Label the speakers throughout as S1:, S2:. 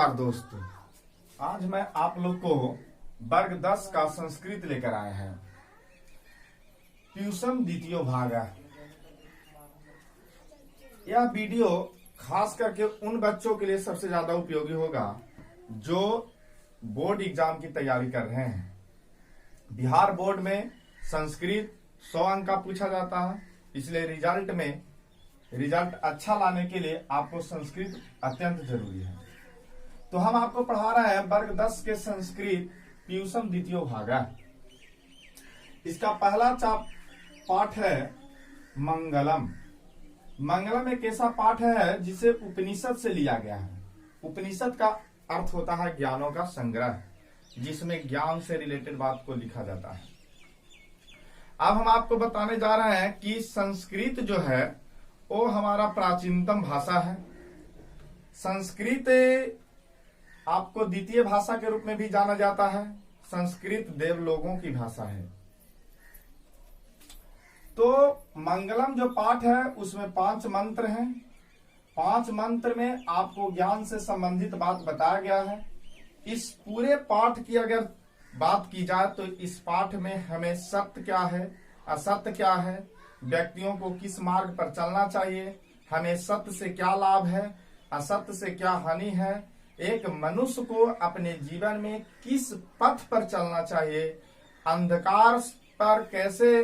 S1: नमस्कार दोस्तों, आज मैं आप लोग को वर्ग 10 का संस्कृत लेकर आए हैं। ट्यूशन द्वितीय भाग है। यह वीडियो खास करके उन बच्चों के लिए सबसे ज्यादा उपयोगी होगा जो बोर्ड एग्जाम की तैयारी कर रहे हैं। बिहार बोर्ड में संस्कृत 100 अंक का पूछा जाता है, इसलिए रिजल्ट अच्छा लाने के लिए आपको संस्कृत अत्यंत जरूरी है। तो हम आपको पढ़ा रहे हैं वर्ग 10 के संस्कृत ट्यूशन द्वितीय भाग। इसका पहला पाठ है मंगलम। मंगलम एक ऐसा पाठ है जिसे उपनिषद से लिया गया है। उपनिषद का अर्थ होता है ज्ञानों का संग्रह, जिसमें ज्ञान से रिलेटेड बात को लिखा जाता है। अब हम आपको बताने जा रहे हैं कि संस्कृत जो है वो हमारा प्राचीनतम भाषा है। संस्कृत आपको द्वितीय भाषा के रूप में भी जाना जाता है। संस्कृत देवलोगों की भाषा है। तो मंगलम जो पाठ है उसमें 5 मंत्र हैं। 5 मंत्र में आपको ज्ञान से संबंधित बात बताया गया है। इस पूरे पाठ की अगर बात की जाए तो इस पाठ में हमें सत्य क्या है, असत्य क्या है, व्यक्तियों को किस मार्ग पर चलना चाहिए, हमें सत्य से क्या लाभ है, असत्य से क्या हानि है, एक मनुष्य को अपने जीवन में किस पथ पर चलना चाहिए, अंधकार पर कैसे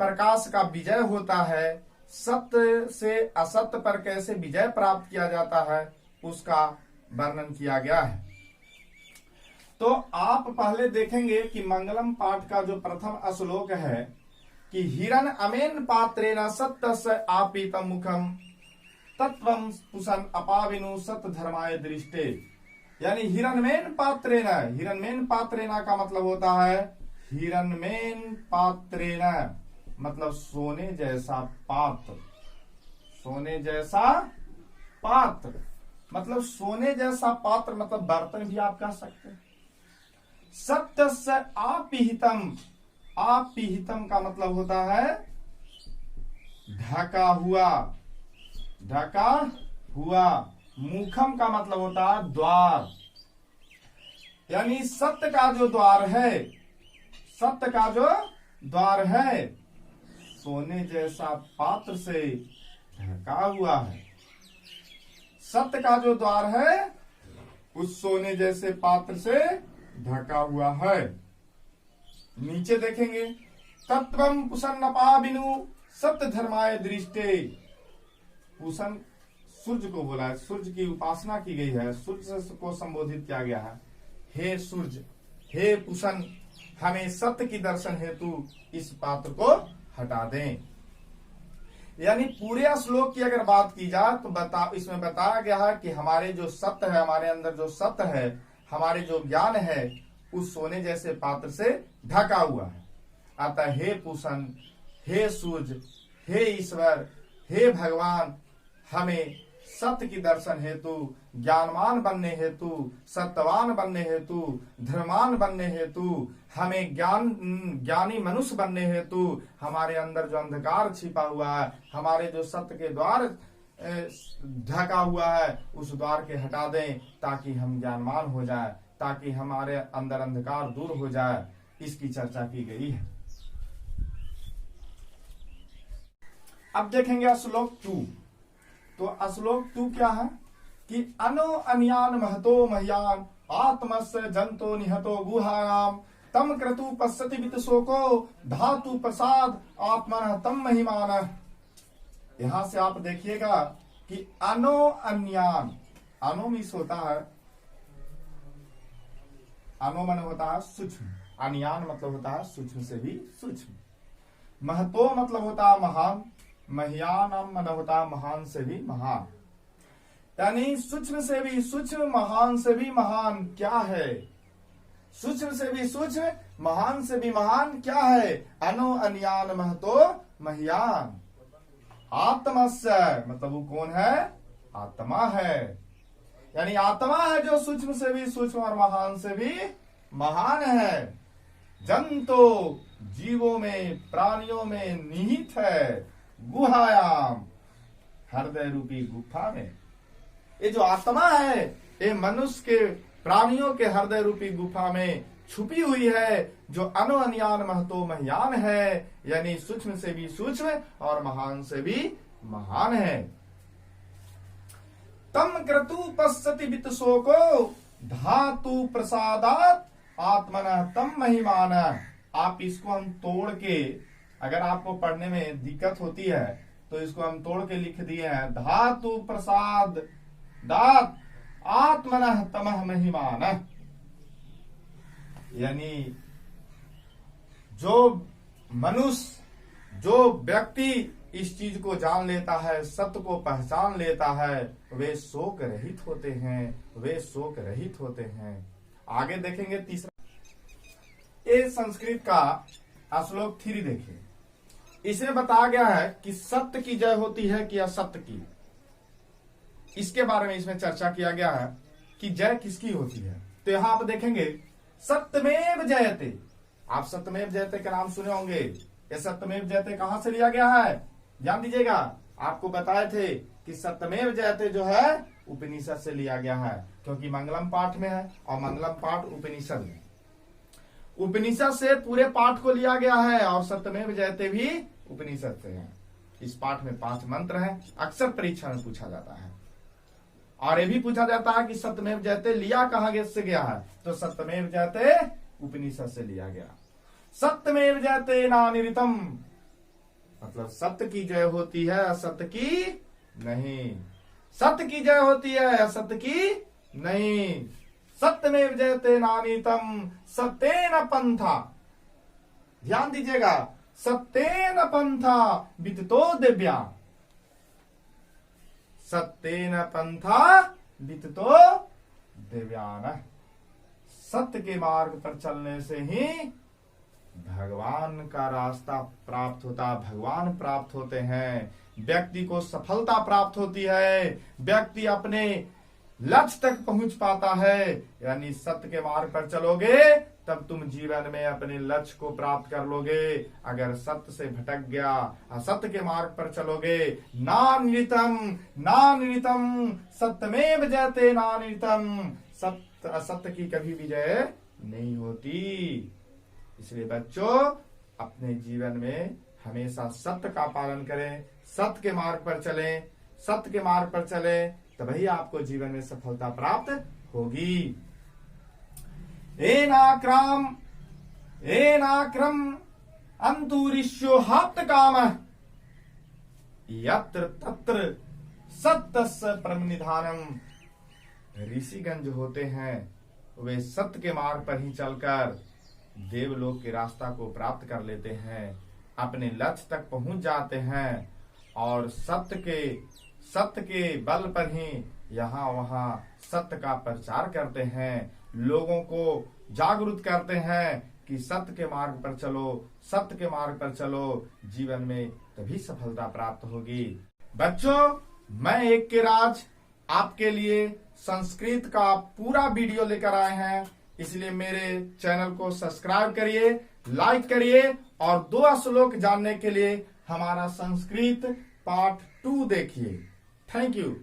S1: प्रकाश का विजय होता है, सत्य से असत्य पर कैसे विजय प्राप्त किया जाता है, उसका वर्णन किया गया है। तो आप पहले देखेंगे कि मंगलम पाठ का जो प्रथम श्लोक है कि हिरण अमेन पात्रेण सत्यस्य आपीतम मुखम तत्वम पुसन अपाविनु सत्य धर्माय दृष्टे। यानी हिरणमेन पात्रेण, हिरणमेन पात्रेण का मतलब होता है हिरणमेन पात्रेण मतलब सोने जैसा पात्र। सोने जैसा पात्र मतलब सोने जैसा पात्र मतलब बर्तन भी आप कह सकते हैं। सत्यस्य आपिहितम, आपिहितम का मतलब होता है ढका हुआ, ढका हुआ। मुखम का मतलब होता है द्वार, यानी सत्य का जो द्वार है, सत्य का जो द्वार है सोने जैसा पात्र से ढका हुआ है। सत्य का जो द्वार है उस सोने जैसे पात्र से ढका हुआ है। नीचे देखेंगे तत्वम पुसन्नपाविनु सत्य धर्माय दृष्टे। पुसन सूर्य को बोला है, सूर्य की उपासना की गई है, सूर्य को संबोधित किया गया है। हे सूर्य, हे पुसन, हमें सत्य की दर्शन हेतु इस पात्र को हटा दें। यानी पूरे श्लोक की अगर बात की जाए तो इसमें बताया गया है कि हमारे जो सत्य है, हमारे अंदर जो सत्य है, हमारे जो ज्ञान है उस सोने जैसे पात्र से ढका हुआ है। अतः हे पुसन, हे सूर्य, हे ईश्वर, हे भगवान, हमें सत्य की दर्शन हेतु, ज्ञानवान बनने हेतु, सत्यवान बनने हेतु, धर्मान बनने हेतु, हमें ज्ञानी मनुष्य बनने हेतु हमारे अंदर जो अंधकार छिपा हुआ है, हमारे जो सत्य के द्वार ढका हुआ है उस द्वार के हटा दें ताकि हम ज्ञानवान हो जाए, ताकि हमारे अंदर अंधकार दूर हो जाए। इसकी चर्चा की गई है। अब देखेंगे श्लोक 2। तो श्लोक 2 क्या है कि अनो अन्यान महतो मह्यान आत्मस्य जंतो निहतो गुहायाम तम क्रतु पश्यति वित शोको धातु प्रसाद आत्मन तम महिमान। यहां से आप देखिएगा कि अनो अन्यान, अनो मीस होता है, अनो मन होता है सूक्ष्म, अन्यान मतलब होता है सूक्ष्म से भी सूक्ष्म। महतो मतलब होता है महान, मह्यान मन होता है महान से भी महान। यानी सूक्ष्म से भी सूक्ष्म, महान से भी महान क्या है? सूक्ष्म से भी सूक्ष्म, महान से भी महान क्या है? अनो अन्यान महतो मह्यान। आत्मस्य मतलब वो कौन है? आत्मा है। यानी आत्मा है जो सूक्ष्म से भी सूक्ष्म और महान से भी महान है। जंतो जीवों में, प्राणियों में निहित है, गुहायाम हृदय रूपी गुफा में। ये जो आत्मा है ये मनुष्य के प्राणियों के हृदय रूपी गुफा में छुपी हुई है, जो अनुअनियान महतो महियान है, यानी सूक्ष्म से भी सूक्ष्म और महान से भी महान है। तम क्रतु पश्यति वित्तशोको धातु प्रसादात आत्मनः तम महिमान। आप इसको हम तोड़ के, अगर आपको पढ़ने में दिक्कत होती है तो इसको हम तोड़ के लिख दिए हैं, धातु प्रसाद दात आत्मनः तमः महिमान। यानी जो मनुष्य, जो व्यक्ति इस चीज को जान लेता है, सत्य को पहचान लेता है, वे शोक रहित होते हैं, वे शोक रहित होते हैं। आगे देखेंगे तीसरा, ये संस्कृत का श्लोक 3 देखिए। इसमें बताया गया है कि सत्य की जय होती है कि असत्य की। इसके बारे में इसमें चर्चा किया गया है कि जय किसकी होती है। तो यहां आप देखेंगे सत्यमेव जयते। आप सत्यमेव जयते का नाम सुने होंगे। ये सत्यमेव जयते कहां से लिया गया है ध्यान दीजिएगा। आपको बताए थे कि सत्यमेव जयते जो है उपनिषद से लिया गया है, क्योंकि मंगलम पाठ में है और मंगलम पाठ उपनिषद में। उपनिषद से पूरे पाठ को लिया गया है और सत्यमेव जयते भी उपनिषद से है। इस पाठ में 5 मंत्र हैं। अक्सर परीक्षा में पूछा जाता है और ये भी पूछा जाता है कि सत्यमेव जयते लिया कहां से गया है, तो सत्यमेव जयते उपनिषद से लिया गया। सत्यमेव जयते नानिरितम, मतलब सत्य की जय होती है, असत्य की नहीं। सत्य की जय होती है, असत्य की नहीं। सत्यमेव जयते नानितम सत्येन पंथा। ध्यान दीजिएगा, सत्येन पंथा विदितो दिव्या। सत्येन पंथा विदितो दिव्यान। सत्य के मार्ग पर चलने से ही भगवान का रास्ता प्राप्त होता, भगवान प्राप्त होते हैं। व्यक्ति को सफलता प्राप्त होती है, व्यक्ति अपने लक्ष्य तक पहुंच पाता है। यानी सत्य के मार्ग पर चलोगे तब तुम जीवन में अपने लक्ष्य को प्राप्त कर लोगे। अगर सत्य से भटक गया, असत्य के मार्ग पर चलोगे, नानिरितम नानिरितम सत्यमेव जयते नानिरितम, सत्य असत्य की कभी विजय नहीं होती। इसलिए बच्चों अपने जीवन में हमेशा सत्य का पालन करें, सत्य के मार्ग पर चलें, सत्य के मार्ग पर चलें, तभी आपको जीवन में सफलता प्राप्त होगी। एनाक्रम अंतुरिष्यो हाप्त काम यत्र तत्र सत्यस्य परमनिधानम। ऋषिगण जो होते हैं वे सत्य के मार्ग पर ही चलकर देवलोक के रास्ता को प्राप्त कर लेते हैं, अपने लक्ष्य तक पहुंच जाते हैं और सत्य के बल पर ही यहाँ वहाँ सत्य का प्रचार करते हैं, लोगों को जागरूक करते हैं कि सत्य के मार्ग पर चलो, सत्य के मार्ग पर चलो, जीवन में तभी सफलता प्राप्त होगी। बच्चों मैं एक के राज आपके लिए संस्कृत का पूरा वीडियो लेकर आए हैं, इसलिए मेरे चैनल को सब्सक्राइब करिए, लाइक करिए और 2 श्लोक जानने के लिए हमारा संस्कृत पार्ट 2 देखिए। Thank you.